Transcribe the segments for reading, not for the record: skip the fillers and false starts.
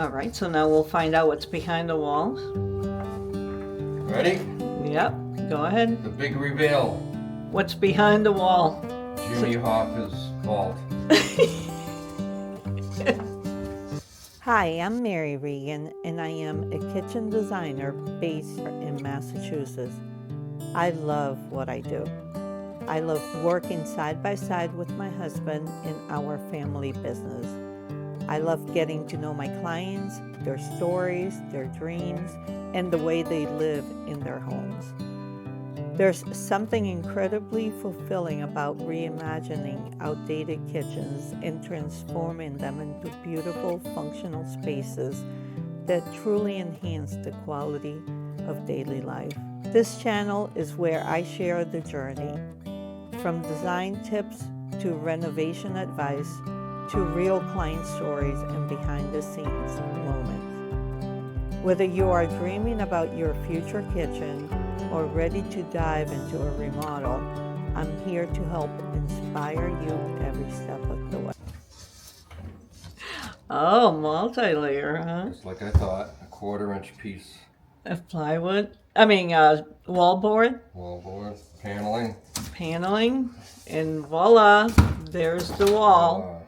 All right, so now we'll find out what's behind the walls. Ready? Yep, go ahead. The big reveal. What's behind the wall? Jimmy Hoffa's vault. Hi, I'm Mary Regan, and I am a kitchen designer based in Massachusetts. I love what I do. I love working side by side with my husband in our family business. I love getting to know my clients, their stories, their dreams, and the way they live in their homes. There's something incredibly fulfilling about reimagining outdated kitchens and transforming them into beautiful, functional spaces that truly enhance the quality of daily life. This channel is where I share the journey, from design tips to renovation advice to real client stories and behind-the-scenes moments. Whether you are dreaming about your future kitchen or ready to dive into a remodel, I'm here to help inspire you every step of the way. Oh, multi-layer, huh? Just like I thought, a 1/4-inch piece. Of plywood. Wallboard, Wallboard, paneling. paneling, and voila, there's the wall.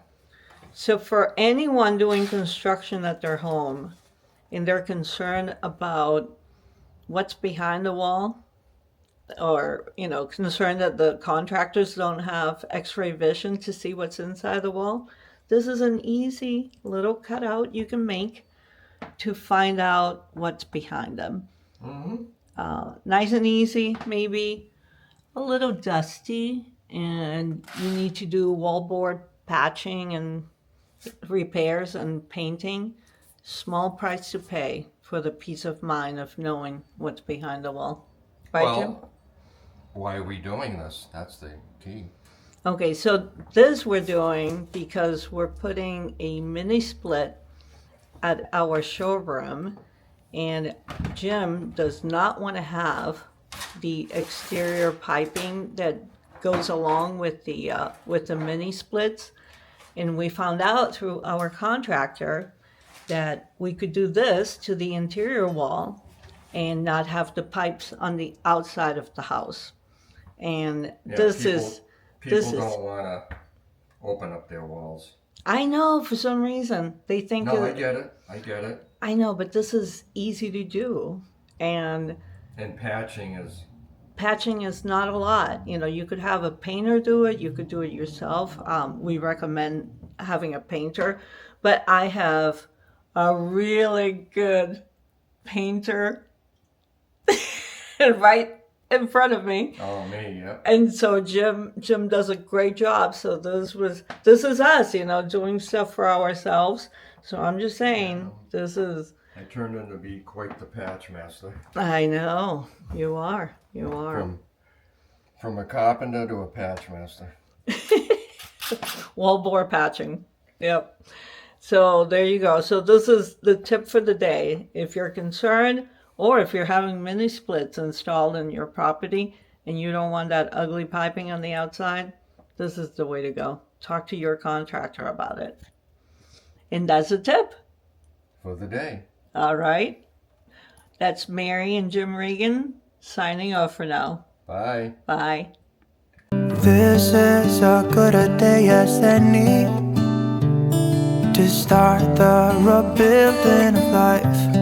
So for anyone doing construction at their home and they're concerned about what's behind the wall, or concerned that the contractors don't have x-ray vision to see what's inside the wall, this is an easy little cutout you can make to find out what's behind them. Nice and easy, maybe a little dusty, and you need to do wallboard patching and repairs and painting. Small price to pay for the peace of mind of knowing what's behind the wall. Right, Jim? Why are we doing this? That's the key. Okay, so this we're doing because we're putting a mini split at our showroom, and Jim does not want to have the exterior piping that goes along with the mini splits. And we found out through our contractor that we could do this to the interior wall and not have the pipes on the outside of the house. And People don't want to open up their walls. I know, for some reason they think. No, I get it. I know, but this is easy to do, and patching is not a lot. You could have a painter do it. You could do it yourself. We recommend having a painter, but I have a really good painter right in front of me. Oh, me, yeah. And so Jim does a great job. So this is us, doing stuff for ourselves. So I'm just saying, I turned into be quite the patch master. I know, you are. From a carpenter to a patch master. Wallboard patching. Yep. So there you go. So this is the tip for the day. If you're concerned, or if you're having mini splits installed in your property and you don't want that ugly piping on the outside, this is the way to go. Talk to your contractor about it. And that's a tip for the day. All right. That's Mary and Jim Regan signing off for now. Bye. Bye. This is as good a day as any to start the rebuilding of life.